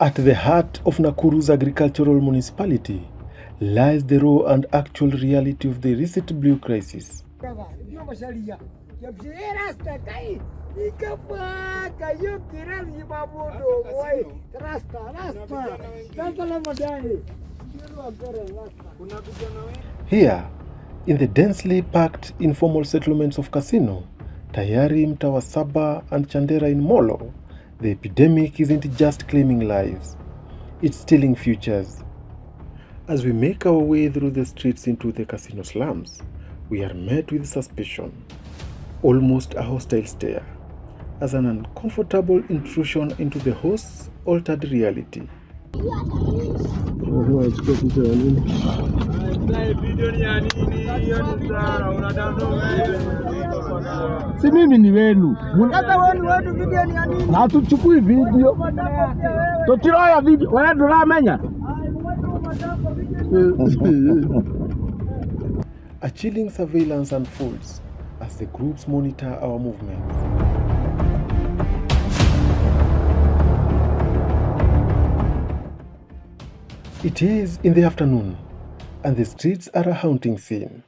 At the heart of Nakuru's agricultural municipality lies the raw and actual reality of the recent brew crisis. Here, in the densely packed informal settlements of Kasino, Tayari, Mtawasaba and Chandera in Molo, the epidemic isn't just claiming lives, it's stealing futures. As we make our way through the streets into the Kasino slums, we are met with suspicion, almost a hostile stare, as an uncomfortable intrusion into the host's altered reality. Si mimi ni wenu. Sasa wenu video ni nini? Na tuchukui video. Totiroya video. Wewe ndo ramenya. A chilling surveillance unfolds as the groups monitor our movements. It is in the afternoon, and the streets are a haunting scene.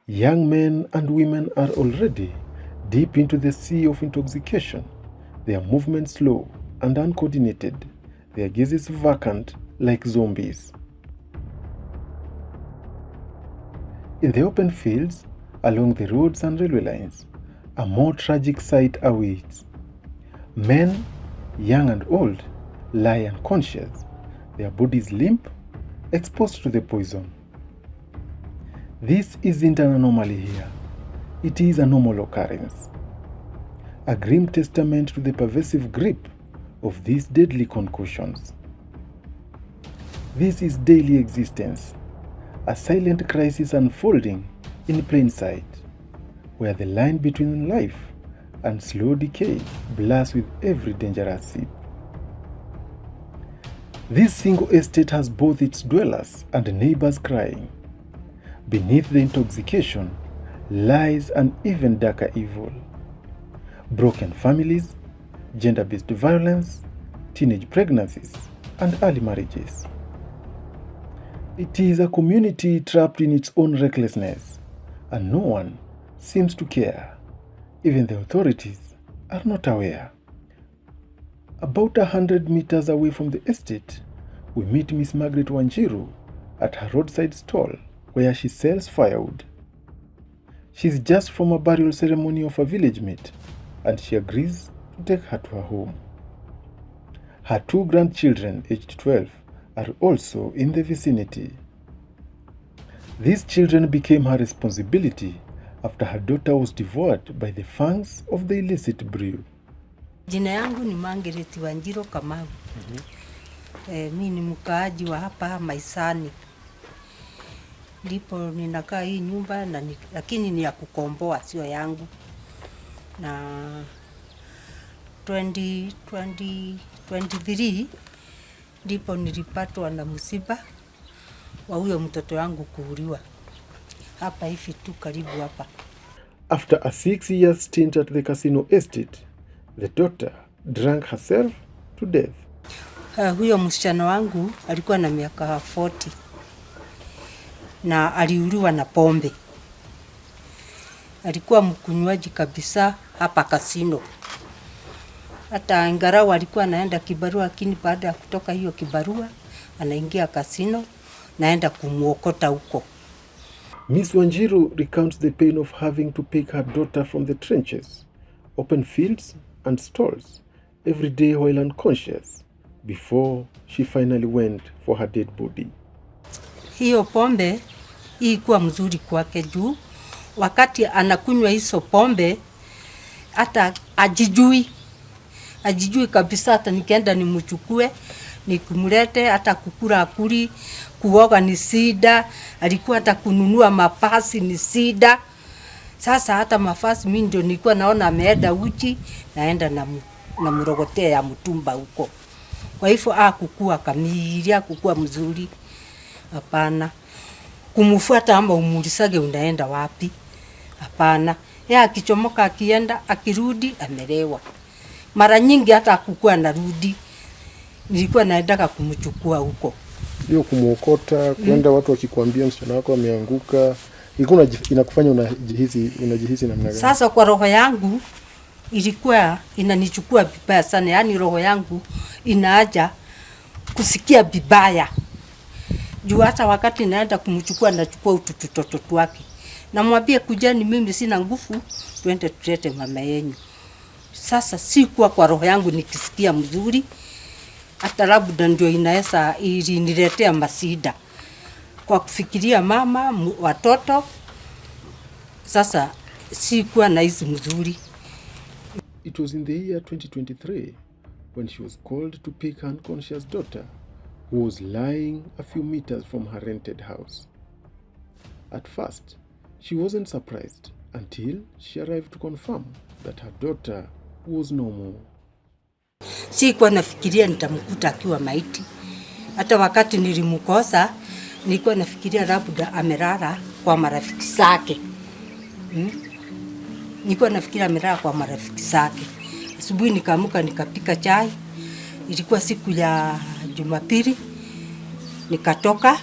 Young men and women are already deep into the sea of intoxication, their movements slow and uncoordinated, their gazes vacant like zombies. In the open fields, along the roads and railway lines, a more tragic sight awaits. Men, young and old, lie unconscious, their bodies limp, exposed to the poison. This isn't an anomaly here. It is a normal occurrence. A grim testament to the pervasive grip of these deadly concoctions. This is daily existence, a silent crisis unfolding in plain sight, where the line between life and slow decay blurs with every dangerous sip. This single estate has both its dwellers and neighbors crying. Beneath the intoxication lies an even darker evil. Broken families, gender-based violence, teenage pregnancies, and early marriages. It is a community trapped in its own recklessness, and no one seems to care. Even the authorities are not aware. About 100 meters away from the estate, we meet Miss Margaret Wanjiru at her roadside stall where she sells firewood. She's just from a burial ceremony of a village mate, and she agrees to take her to her home. Her 2 grandchildren, aged 12, are also in the vicinity. These children became her responsibility after her daughter was devoured by the fangs of the illicit brew. Jina yangu ni Margaret Wanjiru Kamau. Mimi ni mkaaji wa hapa Maisani. Ndipo ninakaa hii nyumba lakini ni ya kukomboa, sio yangu. Na 2023 ndipo nilipatwa na msiba wa huyo mtoto wangu kuuliwa. Hapa hivi tu karibu hapa. After a 6-year stint at the Kasino estate, the daughter drank herself to death. Huyo msichana wangu alikuwa na miaka 40 na aliuliwa na pombe. Alikuwa mkunywaji kabisa hapa Kasino. Hata ingawa alikuwa anaenda kibarua, lakini baada ya kutoka hiyo kibarua anaingia Kasino, naenda kumuokota huko. Miss Wanjiru recounts the pain of having to pick her daughter from the trenches, open fields and stalls every day while unconscious, before she finally went for her dead body. Hiyo pombe ilikuwa mzuri kwake juu wakati anakunywa hizo pombe hata ajijui kabisa. Hata nikienda nimchukue nikumlete, hata kukula akuli, kuoga ni sida, alikuwa hata kununua mapasi ni sida. Sasa hata mafasi mimi ndio nilikuwa naona ameenda uchi, naenda na mrogotea ya mtumba huko. Kwa hivyo kukua kamili, kukua mzuri, hapana. Kumfuata ama umuulisage unaenda wapi, hapana. Yeye akichomoka akienda, akirudi amelewa. Mara nyingi hata kukua narudi. nilikuwa naendaga kumchukua huko. Hiyo kumuokota, kwenda watu wakikwambia msichana wako ameanguka, ilikuwa inakufanya unajihisi namna gani? Sasa kwa roho yangu ilikuwa inanichukua vibaya sana, yani roho yangu inaaja kusikia vibaya. Juu hata wakati naenda kumchukua nachukua utoto wake. Namwambia kujani, mimi sina nguvu, twende tulete mama yenu. Sasa sikuwa kwa roho yangu nikisikia mzuri, hata labda ndio inaweza iliniletea masida kwa kufikiria mama, watoto. Sasa sikuwa na hizi mzuri. It was in the year 2023 when she was called to pick her unconscious daughter, who was lying a few meters from her rented house. At first, she wasn't surprised until she arrived to confirm that her daughter was no more. Sikuwa nafikiria nitamkuta akiwa maiti. Hata wakati nilimkosa, nilikuwa nafikiria labda amelala kwa marafiki zake. Nilikuwa nafikiria amelala kwa marafiki zake. Asubuhi nikaamka nikapika chai. Ilikuwa siku ya Jumapili. Nikatoka,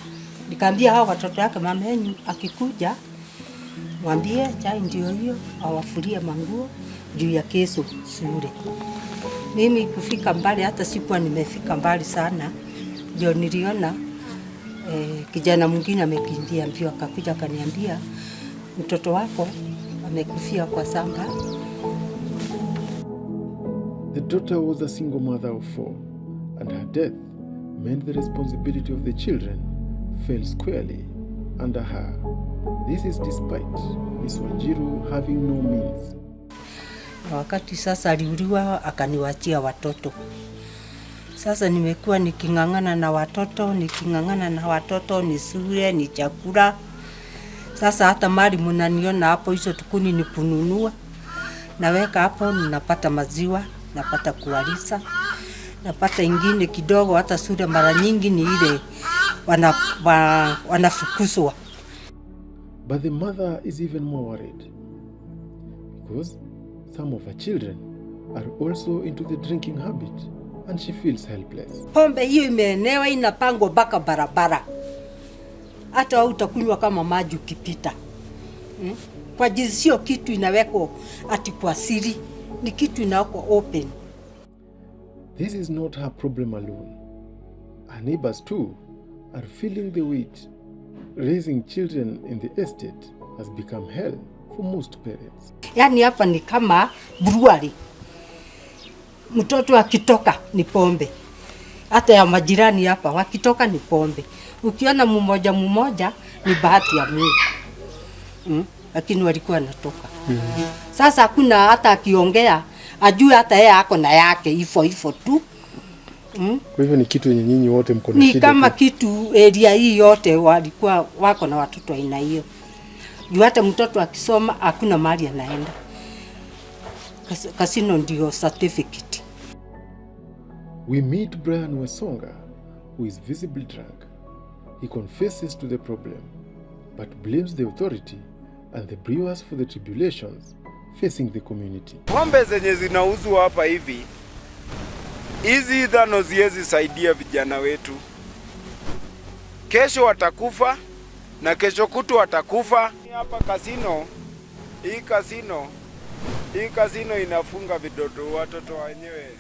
nikaambia hao watoto wake, mama yenu akikuja mwambie chai ndio hiyo, awafulie manguo juu ya kesho shule. Mimi kufika mbali, hata sikuwa nimefika mbali sana, ndio niliona kijana mwingine amekimbia mbio, akakuja akaniambia mtoto wako amekufia kwa samba. The daughter was a single mother of 4, and her death meant the responsibility of the children fell squarely under her. This is despite Miss Wanjiru having no means. Wakati sasa aliuliwa akaniwachia watoto. Sasa nimekuwa nikingangana na watoto, ni shule, ni chakula. Sasa hata mali mnaniona hapo, hizo tukuni ni kununua. Naweka hapo, ninapata maziwa, napata kuwalisha, napata ingine kidogo. Hata shule mara nyingi ni ile wanafukuzwa. But the mother is even more worried because some of her children are also into the drinking habit and she feels helpless. Pombe hiyo imeenewa, inapangwa mpaka barabara. Hata wewe utakunywa kama maji ukipita. Kwa jinsi sio kitu inawekwa ati kwa siri, ni kitu inawekwa open. This is not her problem alone. Her neighbors too are feeling the weight. Raising children in the estate has become hell for most parents. Yani hapa ni kama brewery. Mtoto akitoka ni pombe. Hata ya majirani hapa wakitoka ni pombe. Ukiona mmoja ni bahati ya Mungu. Lakini walikuwa natoka. Sasa hakuna hata akiongea ajue hata yeye ako na yake hivyo tu. Kwa hivyo ni kitu yenye nyinyi wote mko na shida. Ni kama kitu area hii yote walikuwa wako na watoto aina hiyo. Juu hata mtoto akisoma hakuna mahali anaenda. Kasino ndio certificate. We meet Brian Wesonga, who is visibly drunk. He confesses to the problem, but blames the authority and the brewers for the tribulations facing the community. Pombe zenye zinauzwa hapa hivi, hizi dhano ziezi saidia vijana wetu. Kesho watakufa na kesho kutu watakufa. Hapa kasino, hii kasino inafunga vidodo watoto wenyewe.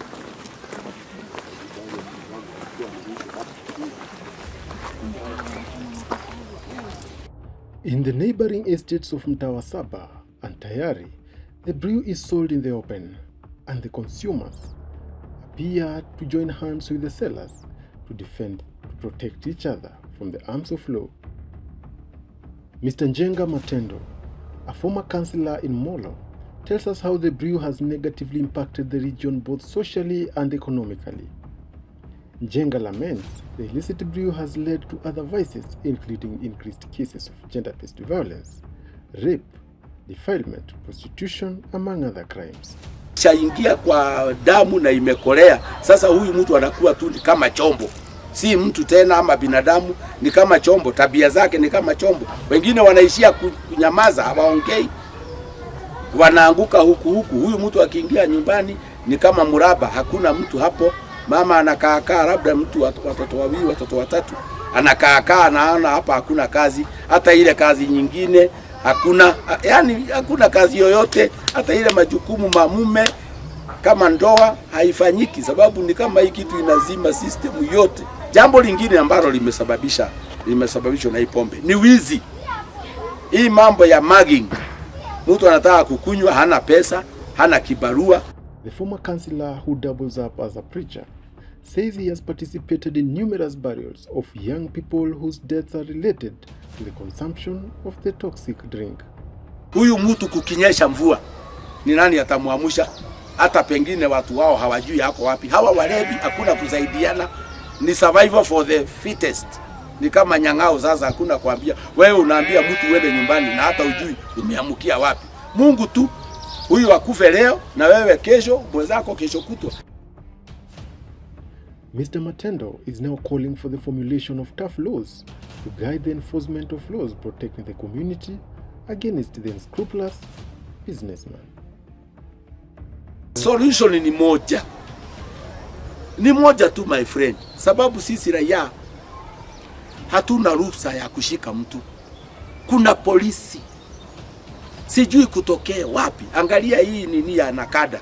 In the neighboring estates of Mtawasaba and Tayari, the brew is sold in the open, and the consumers appear to join hands with the sellers to protect each other from the arms of law. Mr. Njenga Matendo, a former councillor in Molo, tells us how the brew has negatively impacted the region both socially and economically. Njenga laments the illicit brew has led to other vices, including increased cases of gender-based violence, rape, defilement, prostitution, among other crimes. Chaingia kwa damu na imekolea. Sasa huyu mtu anakuwa tu ni kama chombo. Si mtu tena ama binadamu, ni kama chombo. Tabia zake ni kama chombo. Wengine wanaishia kunyamaza, hawaongei. Wanaanguka huku. Huyu mtu akiingia nyumbani ni kama muraba, hakuna mtu hapo. Mama anakaakaa, labda mtu watoto wawili, watoto watatu, anakaakaa, anaona hapa hakuna kazi, hata ile kazi nyingine hakuna, yani hakuna kazi yoyote, hata ile majukumu mamume kama ndoa haifanyiki, sababu ni kama hii kitu inazima system yote. Jambo lingine ambalo limesababishwa na hii pombe ni wizi. Hii mambo ya mugging, mtu anataka kukunywa, hana pesa, hana kibarua. The former councillor, who doubles up as a preacher, says he has participated in numerous burials of young people whose deaths are related to the consumption of the toxic drink. Huyu mtu kukinyesha mvua, ni nani atamuamsha? Hata pengine watu wao hawajui hako wapi. Hawa walevi hakuna kusaidiana, ni survival for the fittest. Ni kama nyang'ao sasa, hakuna kuambia. Wewe unaambia mtu uende nyumbani na hata ujui umeamukia wapi. Mungu tu. Huyu akufe leo na wewe kesho, mwenzako kesho kutwa. Mr. Matendo is now calling for the formulation of tough laws to guide the enforcement of laws protecting the community against the unscrupulous businessman. Solution ni moja. Ni moja tu, my friend. Sababu sisi raia hatuna ruhusa ya kushika mtu. Kuna polisi. Sijui kutokea wapi. Angalia hii nini ya nakada.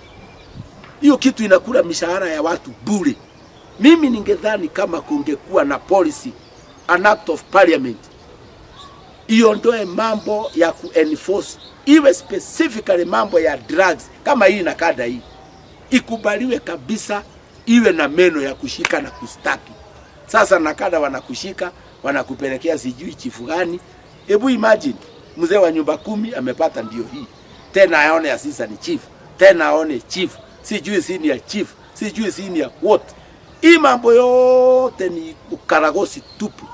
Hiyo kitu inakula mishahara ya watu bure. Mimi ningedhani kama kungekuwa na policy, an act of parliament, iondoe mambo ya kuenforce, iwe specifically mambo ya drugs kama hii nakada hii. Ikubaliwe kabisa, iwe na meno ya kushika na kustaki. Sasa nakada wanakushika, wanakupelekea sijui chifu gani. Hebu imagine, mzee wa nyumba 10 amepata ndio hii. Tena aone asisa ni chief, tena aone chief, sijui senior chief, sijui senior what. Hii mambo yote ni ukaragosi tupu.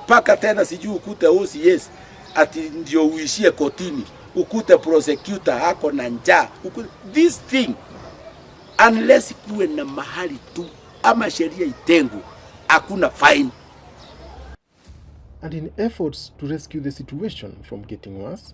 Paka tena sijui ukute OCS ati ndio uishie kotini, ukute prosecutor hako na njaa. This thing, unless kuwe na mahali tu ama sheria itengu, hakuna fine. And in efforts to rescue the situation from getting worse,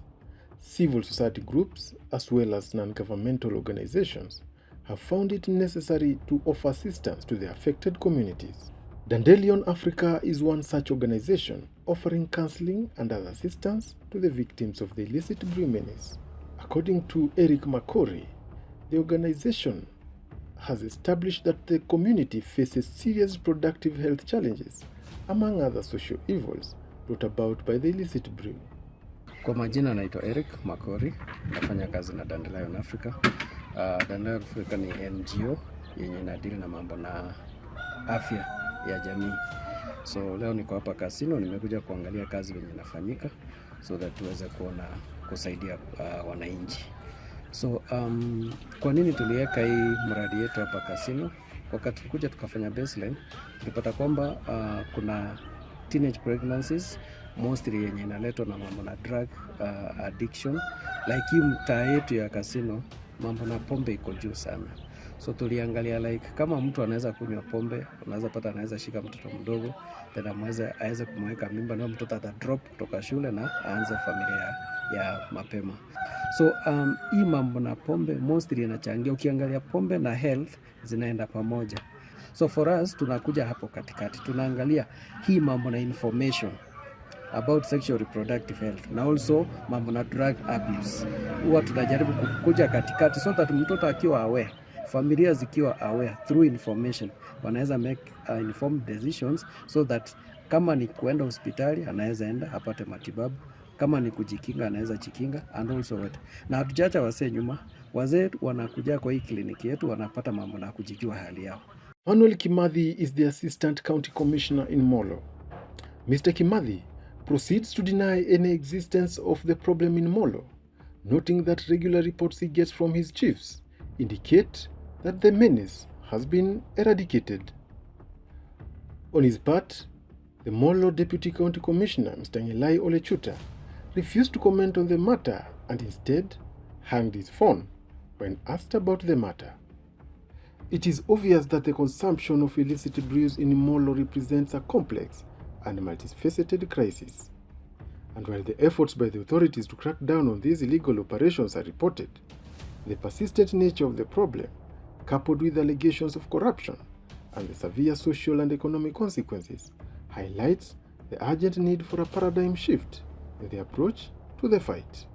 civil society groups as well as non-governmental organizations have found it necessary to offer assistance to the affected communities. Dandelion Africa is one such organization offering counseling and other assistance to the victims of the illicit brew menace. According to Eric Makori, the organization has established that the community faces serious reproductive health challenges, among other social evils brought about by the illicit brew. Kwa majina naitwa Eric Makori, nafanya kazi na Dandelion Africa. Dandelion Africa ni NGO yenye inadili na mambo na afya ya jamii. So leo niko hapa kasino, nimekuja kuangalia kazi venye inafanyika so that tuweze kuona kusaidia wananchi. So kwa nini tuliweka hii mradi yetu hapa kasino? Wakati tulikuja tukafanya baseline, tulipata kwamba kuna teenage pregnancies mostly yenye inaletwa na mambo na drug addiction. Like hii mtaa yetu ya kasino, mambo na pombe iko juu sana. So tuliangalia like kama mtu anaweza kunywa pombe, unaweza pata anaweza shika mtoto mdogo, tena aweze kumweka mimba na mtoto ata drop kutoka shule na aanze familia ya mapema. So hii mambo na pombe mostly inachangia, ukiangalia pombe na health zinaenda pamoja. So for us tunakuja hapo katikati, tunaangalia hii mambo na information about sexual reproductive health na also mambo na drug abuse. Huwa tunajaribu kukuja katikati so that mtoto akiwa aware, familia zikiwa aware through information, wanaweza make informed decisions so that kama ni kuenda hospitali anaweza enda apate matibabu, kama ni kujikinga anaweza jikinga, and also what. Na hatujacha wasee nyuma, wazee wanakuja kwa hii kliniki yetu wanapata mambo na kujijua hali yao. Manuel Kimathi is the Assistant County Commissioner in Molo. Mr. Kimathi proceeds to deny any existence of the problem in Molo, noting that regular reports he gets from his chiefs indicate that the menace has been eradicated. On his part, the Molo Deputy County Commissioner, Mr. Ngelai Olechuta, refused to comment on the matter and instead hanged his phone when asked about the matter. It is obvious that the consumption of illicit brews in Molo represents a complex and multifaceted crisis. And while the efforts by the authorities to crack down on these illegal operations are reported, the persistent nature of the problem, coupled with allegations of corruption, and the severe social and economic consequences highlights the urgent need for a paradigm shift in the approach to the fight.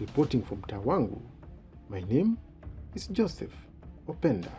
Reporting from Tawangu, my name is Joseph Openda.